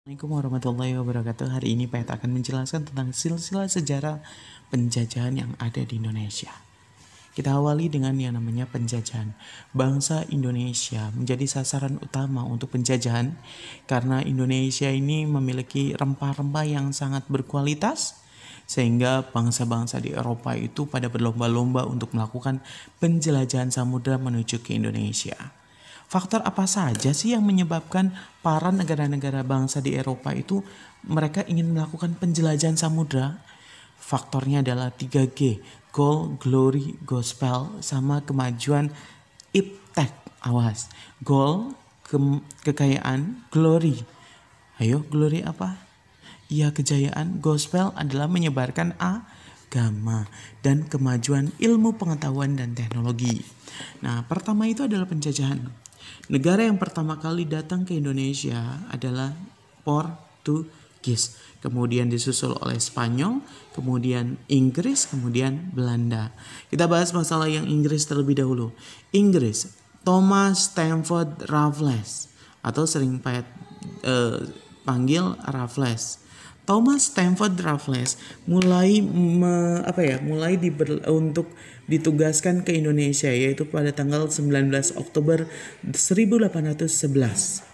Assalamualaikum warahmatullahi wabarakatuh. Hari ini Pet akan menjelaskan tentang silsilah sejarah penjajahan yang ada di Indonesia. Kita awali dengan yang namanya penjajahan. Bangsa Indonesia menjadi sasaran utama untuk penjajahan karena Indonesia ini memiliki rempah-rempah yang sangat berkualitas, sehingga bangsa-bangsa di Eropa itu pada berlomba-lomba untuk melakukan penjelajahan samudera menuju ke Indonesia. Faktor apa saja sih yang menyebabkan para negara-negara bangsa di Eropa itu mereka ingin melakukan penjelajahan samudra? Faktornya adalah 3G, Gold, Glory, Gospel, sama kemajuan iptek. Awas, Gold, kekayaan, Glory. Ayo, Glory apa? Ya, kejayaan. Gospel adalah menyebarkan agama dan kemajuan ilmu pengetahuan dan teknologi. Nah, pertama itu adalah penjajahan. Negara yang pertama kali datang ke Indonesia adalah Portugis, kemudian disusul oleh Spanyol, kemudian Inggris, kemudian Belanda. Kita bahas masalah yang Inggris terlebih dahulu. Inggris, Thomas Stamford Raffles atau sering panggil Raffles. Thomas Stamford Raffles mulai untuk ditugaskan ke Indonesia yaitu pada tanggal 19 Oktober 1811.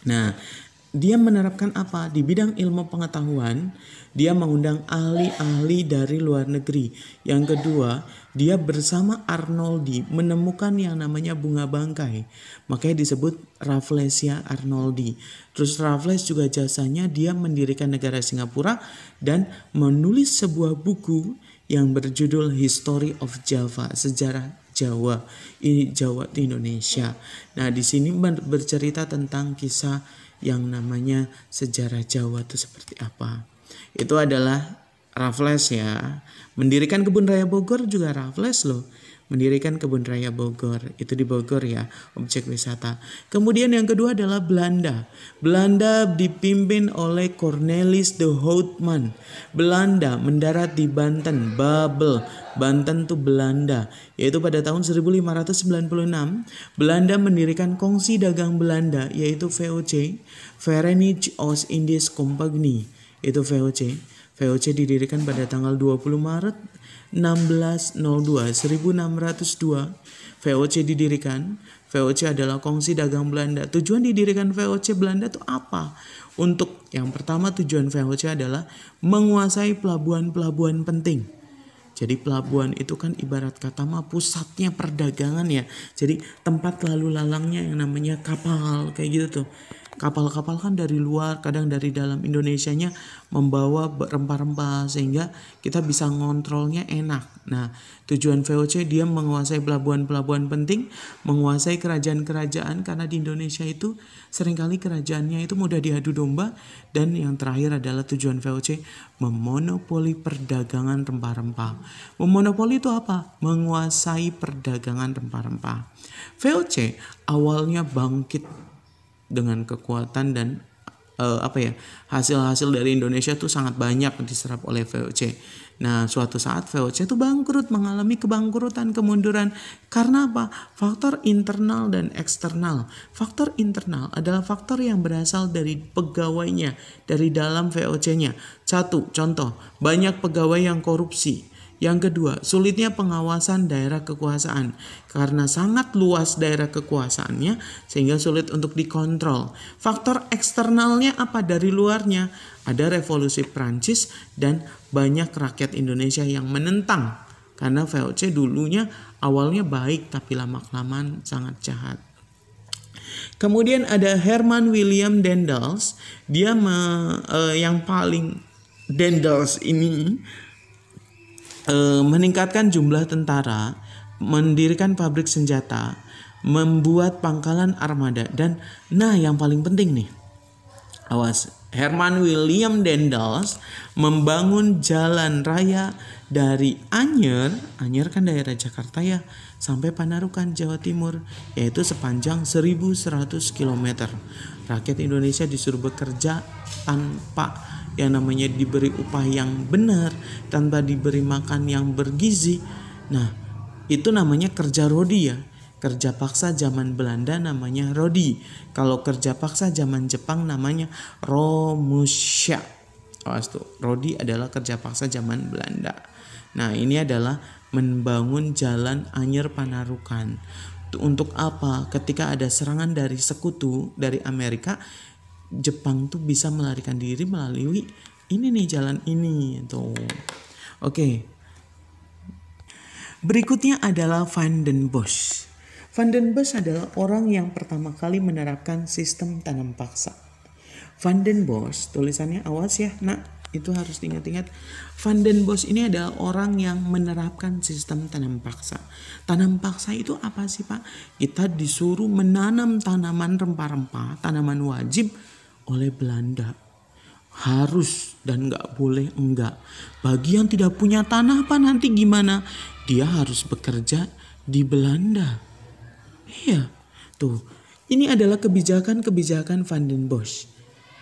Nah, dia menerapkan apa? Di bidang ilmu pengetahuan, dia mengundang ahli-ahli dari luar negeri. Yang kedua, dia bersama Arnoldi menemukan yang namanya bunga bangkai. Makanya disebut Rafflesia Arnoldi. Terus Raffles juga jasanya dia mendirikan negara Singapura dan menulis sebuah buku yang berjudul History of Java, sejarah Jawa, ini Jawa di Indonesia. Nah, di sini bercerita tentang kisah yang namanya sejarah Jawa itu seperti apa. Itu adalah Raffles ya. Mendirikan kebun raya Bogor juga Raffles loh. Mendirikan kebun raya Bogor, itu di Bogor ya, objek wisata. Kemudian yang kedua adalah Belanda. Belanda dipimpin oleh Cornelis de Houtman. Belanda mendarat di Banten, Babel. Banten itu Belanda, yaitu pada tahun 1596 Belanda mendirikan Kongsi Dagang Belanda yaitu VOC, Verenigde Oost-Indisch Compagnie. Itu VOC. VOC didirikan pada tanggal 20 Maret 1602. VOC didirikan. VOC adalah Kongsi Dagang Belanda. Tujuan didirikan VOC Belanda itu apa? Untuk yang pertama, tujuan VOC adalah menguasai pelabuhan-pelabuhan penting. Jadi pelabuhan itu kan ibarat kata mah pusatnya perdagangan ya. Jadi tempat lalu lalangnya yang namanya kapal kayak gitu tuh. Kapal-kapal kan dari luar, kadang dari dalam Indonesianya membawa rempah-rempah sehingga kita bisa ngontrolnya enak. Nah, tujuan VOC dia menguasai pelabuhan-pelabuhan penting, menguasai kerajaan-kerajaan karena di Indonesia itu seringkali kerajaannya itu mudah diadu domba, dan yang terakhir adalah tujuan VOC memonopoli perdagangan rempah-rempah. Memonopoli itu apa? Menguasai perdagangan rempah-rempah. VOC awalnya bangkit dengan kekuatan dan hasil-hasil dari Indonesia tuh sangat banyak diserap oleh VOC. Nah, suatu saat VOC itu bangkrut, mengalami kebangkrutan, kemunduran. Karena apa? Faktor internal dan eksternal. Faktor internal adalah faktor yang berasal dari pegawainya, dari dalam VOC-nya. Satu, contoh, banyak pegawai yang korupsi. Yang kedua, sulitnya pengawasan daerah kekuasaan. Karena sangat luas daerah kekuasaannya sehingga sulit untuk dikontrol. Faktor eksternalnya apa? Dari luarnya ada revolusi Prancis dan banyak rakyat Indonesia yang menentang. Karena VOC dulunya awalnya baik tapi lama-kelamaan sangat jahat. Kemudian ada Herman William Daendels. Dia yang paling Daendels ini meningkatkan jumlah tentara, mendirikan pabrik senjata, membuat pangkalan armada, dan yang paling penting nih, awas, Herman William Daendels membangun jalan raya dari Anyer kan daerah Jakarta ya, sampai Panarukan Jawa Timur, yaitu sepanjang 1100 km. Rakyat Indonesia disuruh bekerja tanpa yang namanya diberi upah yang benar, tanpa diberi makan yang bergizi. Nah, itu namanya kerja rodi ya. Kerja paksa zaman Belanda namanya Rodi. Kalau kerja paksa zaman Jepang namanya Romusha. Awas tuh, Rodi adalah kerja paksa zaman Belanda. Nah, ini adalah membangun jalan Anyer Panarukan. Untuk apa? Ketika ada serangan dari sekutu dari Amerika, Jepang tuh bisa melarikan diri melalui ini nih, jalan ini tuh. Oke. Berikutnya adalah Van den Bosch. Van den Bosch adalah orang yang pertama kali menerapkan sistem tanam paksa. Van den Bosch, tulisannya awas ya nak, itu harus diingat-ingat. Van den Bosch ini adalah orang yang menerapkan sistem tanam paksa. Tanam paksa itu apa sih Pak? Kita disuruh menanam tanaman rempah-rempah, tanaman wajib oleh Belanda. Harus dan gak boleh enggak. Bagi yang tidak punya tanah Pak, nanti gimana? Dia harus bekerja di Belanda. Iya, tuh. Ini adalah kebijakan-kebijakan Van den Bosch.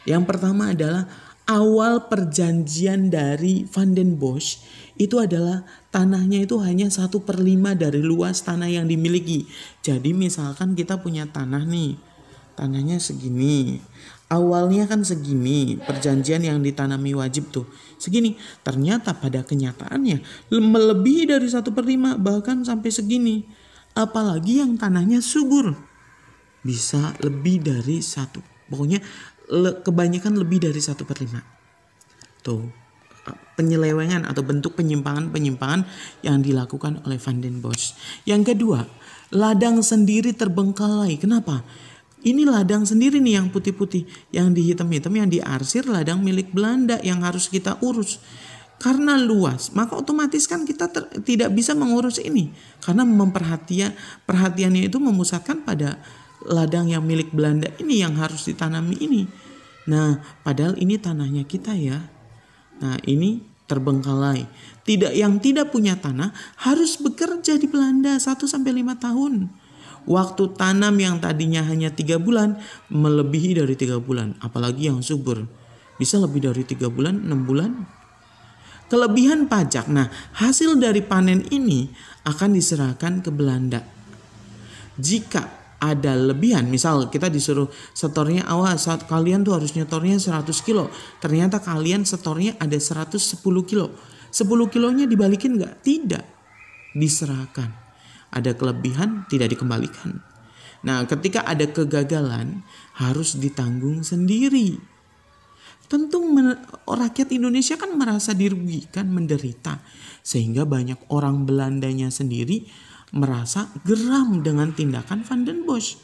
Yang pertama adalah awal perjanjian dari Van den Bosch itu adalah tanahnya itu hanya 1/5 dari luas tanah yang dimiliki. Jadi misalkan kita punya tanah nih, tanahnya segini. Awalnya kan segini, perjanjian yang ditanami wajib tuh segini. Ternyata pada kenyataannya melebihi dari 1/5, bahkan sampai segini. Apalagi yang tanahnya subur, bisa lebih dari 1. Pokoknya kebanyakan lebih dari 1/5. Tuh, penyelewengan atau bentuk penyimpangan yang dilakukan oleh Van den Bosch. Yang kedua, ladang sendiri terbengkalai. Kenapa? Ini ladang sendiri nih yang putih-putih, yang dihitam-hitam, yang diarsir ladang milik Belanda yang harus kita urus. Karena luas, maka otomatis kan kita tidak bisa mengurus ini. Karena perhatiannya itu memusatkan pada ladang yang milik Belanda ini yang harus ditanami ini. Nah, padahal ini tanahnya kita ya. Nah, ini terbengkalai. Yang tidak punya tanah harus bekerja di Belanda 1-5 tahun. Waktu tanam yang tadinya hanya 3 bulan melebihi dari 3 bulan. Apalagi yang subur, bisa lebih dari 3 bulan, 6 bulan. Kelebihan pajak. Nah, hasil dari panen ini akan diserahkan ke Belanda. Jika ada lebihan, misal kita disuruh setornya, awas saat kalian tuh harus nyetornya 100 kilo. Ternyata kalian setornya ada 110 kilo. 10 kilonya dibalikin gak? Tidak. Diserahkan. Ada kelebihan tidak dikembalikan. Nah, ketika ada kegagalan harus ditanggung sendiri. Tentu rakyat Indonesia kan merasa dirugikan, menderita. Sehingga banyak orang Belandanya sendiri merasa geram dengan tindakan Van den Bosch.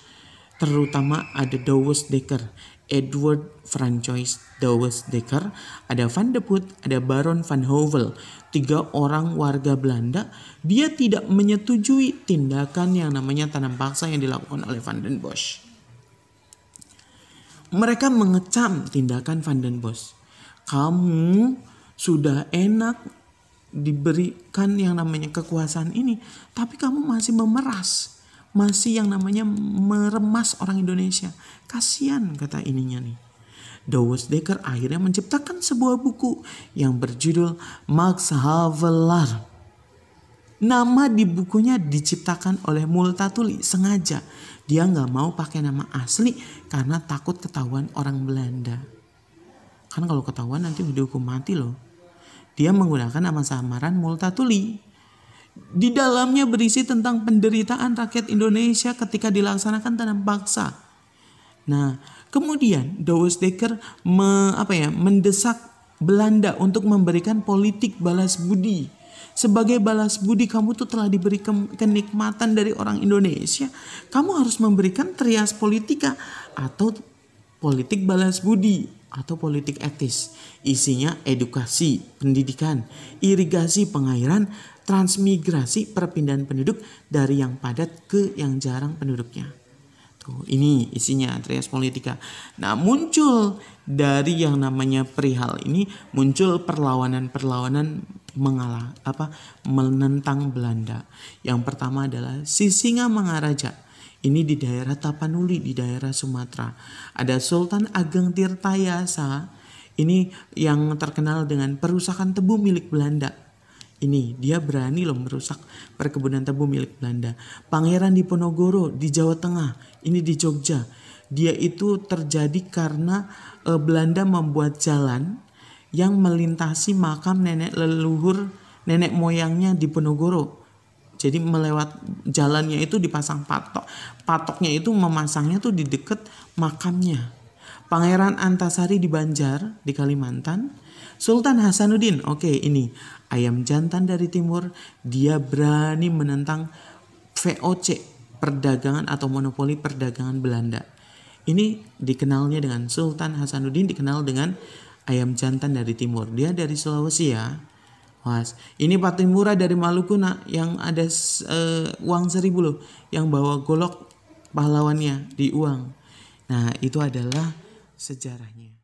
Terutama ada Douwes Dekker, Edward Francois Douwes Dekker, ada Van de Putte, ada Baron van Houvel. 3 orang warga Belanda, dia tidak menyetujui tindakan yang namanya tanam paksa yang dilakukan oleh Van den Bosch. Mereka mengecam tindakan Van den Bosch. Kamu sudah enak diberikan yang namanya kekuasaan ini, tapi kamu masih memeras, masih yang namanya meremas orang Indonesia. Kasian, kata ininya nih. Douwes Dekker akhirnya menciptakan sebuah buku yang berjudul Max Havelaar. Nama di bukunya diciptakan oleh Multatuli sengaja. Dia nggak mau pakai nama asli karena takut ketahuan orang Belanda. Kan kalau ketahuan nanti dihukum mati loh. Dia menggunakan nama samaran Multatuli. Di dalamnya berisi tentang penderitaan rakyat Indonesia ketika dilaksanakan tanam paksa. Nah, kemudian Douwes Dekker mendesak Belanda untuk memberikan politik balas budi. Sebagai balas budi, kamu tuh telah diberi kenikmatan dari orang Indonesia. Kamu harus memberikan trias politika atau politik balas budi atau politik etis. Isinya edukasi, pendidikan, irigasi pengairan, transmigrasi, perpindahan penduduk dari yang padat ke yang jarang penduduknya. Tuh, ini isinya trias politika. Nah, muncul dari yang namanya perihal ini muncul perlawanan menentang Belanda. Yang pertama adalah Sisingamangaraja. Ini di daerah Tapanuli, di daerah Sumatera. Ada Sultan Ageng Tirtayasa. Ini yang terkenal dengan perusakan tebu milik Belanda. Ini dia berani loh merusak perkebunan tebu milik Belanda. Pangeran Diponegoro di Jawa Tengah, ini di Jogja. Dia itu terjadi karena Belanda membuat jalan yang melintasi makam nenek leluhur nenek moyangnya Diponegoro. Jadi melewat jalannya itu dipasang patok. Patoknya itu memasangnya tuh di dekat makamnya. Pangeran Antasari di Banjar di Kalimantan. Sultan Hasanuddin, oke ini ayam jantan dari timur, dia berani menentang VOC, perdagangan atau monopoli perdagangan Belanda. Ini dikenalnya dengan Sultan Hasanuddin, dikenal dengan ayam jantan dari timur. Dia dari Sulawesi ya. Was, ini Patimura dari Maluku nak, yang ada uang 1.000 loh, yang bawa golok pahlawannya di uang. Nah itu adalah sejarahnya.